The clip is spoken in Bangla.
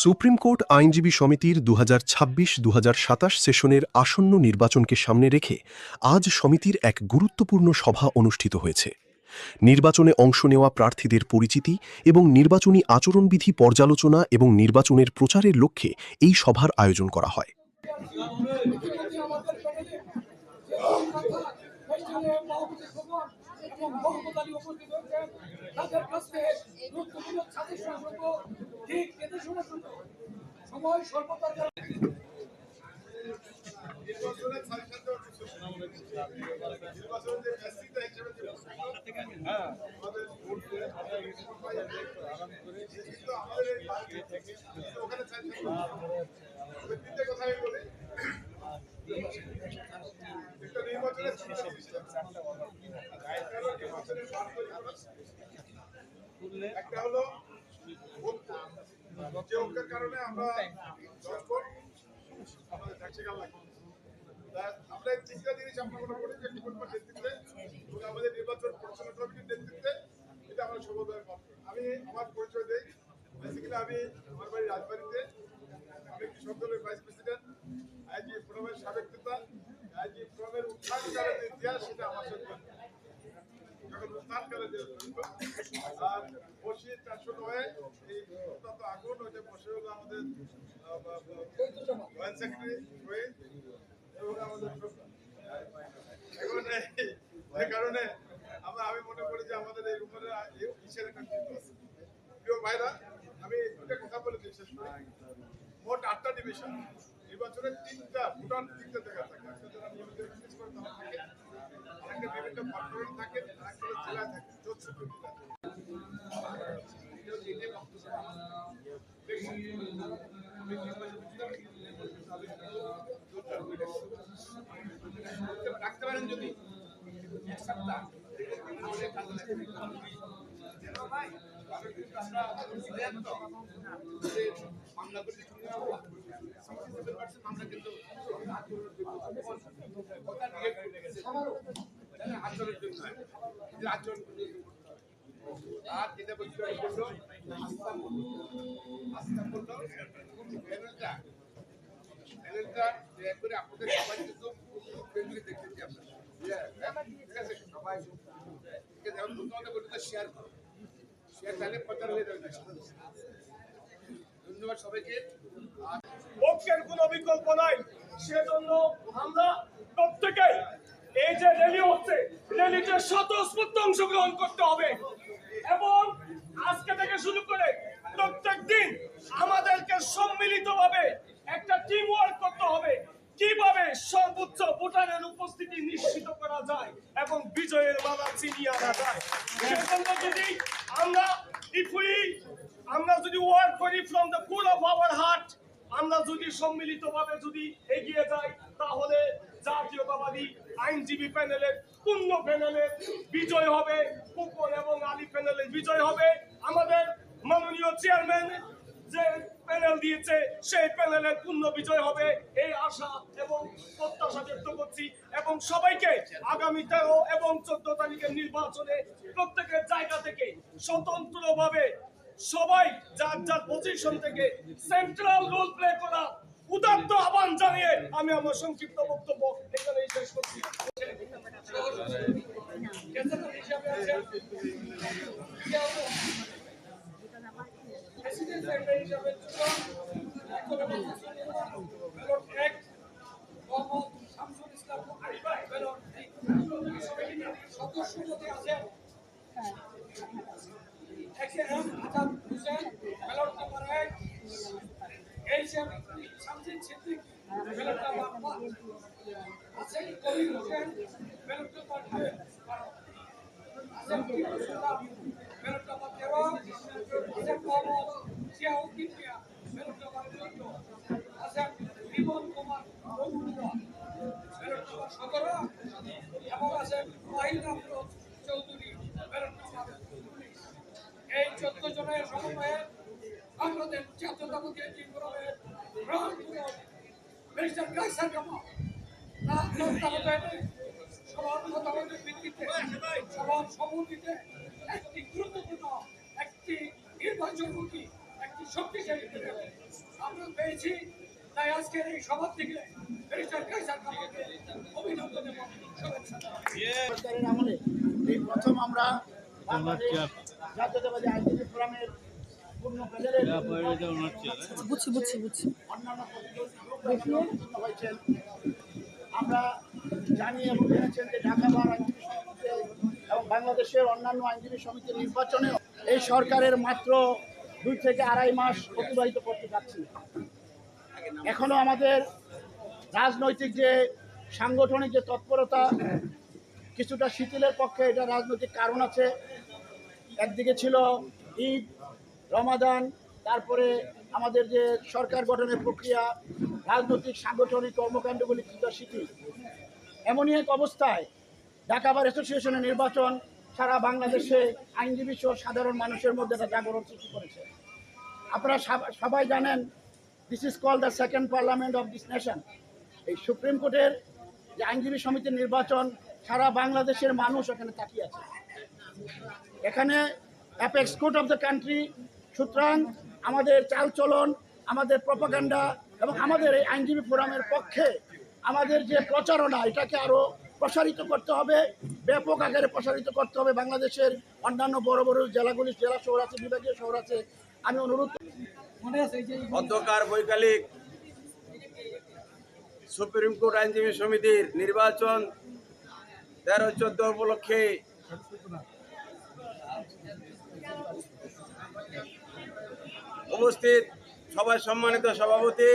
সুপ্রিম কোর্ট আইনজীবী সমিতির 2026-2027 সেশনের আসন্ন নির্বাচনকে সামনে রেখে আজ সমিতির এক গুরুত্বপূর্ণ সভা অনুষ্ঠিত হয়েছে। নির্বাচনে অংশ নেওয়া প্রার্থীদের পরিচিতি এবং নির্বাচনী আচরণবিধি পর্যালোচনা এবং নির্বাচনের প্রচারের লক্ষ্যে এই সভার আয়োজন করা হয়। একটা হলো যে অঙ্কের কারণে আমরা আমরা এই তিনটা জিনিস আমরা মনে করি যে ডিপার্টমেন্ট নেতৃত্বে এবং আমাদের নির্বাচন পরিচালনা কমিটির নেতৃত্বে এটা আমরা সফলভাবে পাব। আমি আমার পরিচয় দিই। বেসিক্যালি আমি আমার বাড়ি রাজবাড়িতে, আমি কৃষক দলের ভাইস প্রেসিডেন্ট, আইজি ফোরামের সাবেক নেতা, আইজি ফোরামের উত্থানকালের যে ইতিহাস সেটা আমার সাথে যখন উত্থানকালের যে আর বসি 409 এই অত্যন্ত আগুন ওইটা বসে হলো আমাদের জয়েন্ট সেক্রেটারি শহীদ এবং আমাদের এই কারণে আমি মনে করি যে আমাদের এই রুমের ইসের একটা প্রিয় ভাইরা, আমি দুটা কথা বলে দিই শেষ করে। মোট 8টা ডিভিশন, নির্বাচনের 3টা ভোটার 3টা জায়গা থাকে। একটা যারা নিয়মিত প্র্যাকটিস করে তারা থাকে, আরেকটা বিভিন্ন পার্লামেন্ট থাকে, আরেকটা জেলায় থাকে, জোট সুপ্রিম রাখতে পারেন যদি এক সপ্তাহ মামলা করে মামলা কিন্তু আচরণের জন্য আচরণ আর যেটা বলছিল আস্থা করলো প্যানেলটা করে আপনাদের সবাই কিন্তু দেখতেছি আপনারা, ঠিক আছে? সবাই শেয়ার করো, শেয়ার তাহলে প্রচার হয়ে যাবে। ধন্যবাদ সবাইকে। ঐক্যের কোনো বিকল্প নাই, সেজন্য আমরা প্রত্যেকেই এই যে র্যালি হচ্ছে, র্যালিতে স্বতঃস্ফূর্ত অংশগ্রহণ করতে হবে এবং আজকে থেকে শুরু করে প্রত্যেক দিন আমাদেরকে সম্মিলিতভাবে একটা টিম ওয়ার্ক করতে হবে, কিভাবে সর্বোচ্চ ভোটারের উপস্থিতি নিশ্চিত করা যায় এবং বিজয়ের মালা ছিনিয়ে আনা যায়। সেজন্য যদি আমরা যদি ওয়ার্ক করি from the full of our heart, আমরা যদি সম্মিলিতভাবে যদি এগিয়ে যাই, তাহলে জাতীয়তাবাদী আইনজীবী প্যানেলের পূর্ণ প্যানেলের বিজয় হবে, কুপন এবং আলী প্যানেলের বিজয় হবে। আমাদের মাননীয় চেয়ারম্যান যে প্যানেল দিয়েছে সেই প্যানেলের পূর্ণ বিজয় হবে, এই আশা এবং প্রত্যাশা ব্যক্ত করছি এবং সবাইকে আগামী 13 এবং 14 তারিখের নির্বাচনে প্রত্যেকের জায়গা থেকে স্বতন্ত্রভাবে সবাই যার যার পজিশন থেকে সেন্ট্রাল রোল প্লে করা উদাত্ত আহ্বান জানিয়ে আমি আমার সংক্ষিপ্ত বক্তব্য এখানে শেষ করছি। এই 14 জনের সমন্বয়ে আমাদের জাতীয়তাবাদী সবার সম্মতিতে একটি গুরুত্বপূর্ণ একটি নির্বাচনমুখী একটি শক্তিশালী আমরা পেয়েছি। তাই আজকের এই সভা থেকে ব্যারিস্টার কায়সার খানকে অভিনন্দন এবং শুভেচ্ছা জানাই। সরকারের আমলে এই প্রথম আমরা বাংলাদেশ জাতীয়তাবাদী আইনজীবী ফোরামের পূর্ণ প্যানেলের অন্যান্য প্রতিনিধি উপস্থিত হয়েছেন। আমরা জানি এবং জেনেছেন যে ঢাকা বার আইনজীবী সমিতিতে এবং বাংলাদেশের অন্যান্য আইনজীবী সমিতির নির্বাচনেও এই সরকারের মাত্র 2 থেকে 2.5 মাস অতিবাহিত করতে যাচ্ছি। এখনো আমাদের রাজনৈতিক যে সাংগঠনিক যে তৎপরতা কিছুটা শিথিলের পক্ষে, এটা রাজনৈতিক কারণ আছে। একদিকে ছিল ঈদ, রমাদান, তারপরে আমাদের যে সরকার গঠনের প্রক্রিয়া, রাজনৈতিক সাংগঠনিক কর্মকাণ্ডগুলি কিছুটা শিথিল। এমনই এক অবস্থায় ঢাকা বার অ্যাসোসিয়েশনের নির্বাচন সারা বাংলাদেশে আইনজীবী সহ সাধারণ মানুষের মধ্যে একটা জাগরণ সৃষ্টি করেছে। আপনারা সবাই জানেন, this is called the second parliament of this nation. এই সুপ্রিম কোর্টের যে আইনজীবী সমিতির নির্বাচন, সারা বাংলাদেশের মানুষ এখানে তাকিয়ে আছে। এখানে apex court of the country. সুতরাং আমাদের চালচলন, আমাদের প্রপাগান্ডা এবং আমাদের এই আইনজীবী ফোরামের পক্ষে আমাদের যে প্রচারণা, এটাকে আরও প্রসারিত করতে হবে, ব্যাপক আকারে প্রসারিত করতে হবে। বাংলাদেশের অন্যান্য বড় বড় জেলাগুলি, জেলা শহর আছে, বিভাগীয় শহর আছে। আমি অনুরোধ অধ্যকার বৈকালিক সুপ্রিম কোর্ট আইনজীবী সমিতির নির্বাচন 13-14 উপলক্ষে উপস্থিত সবাই সম্মানিত সভাপতি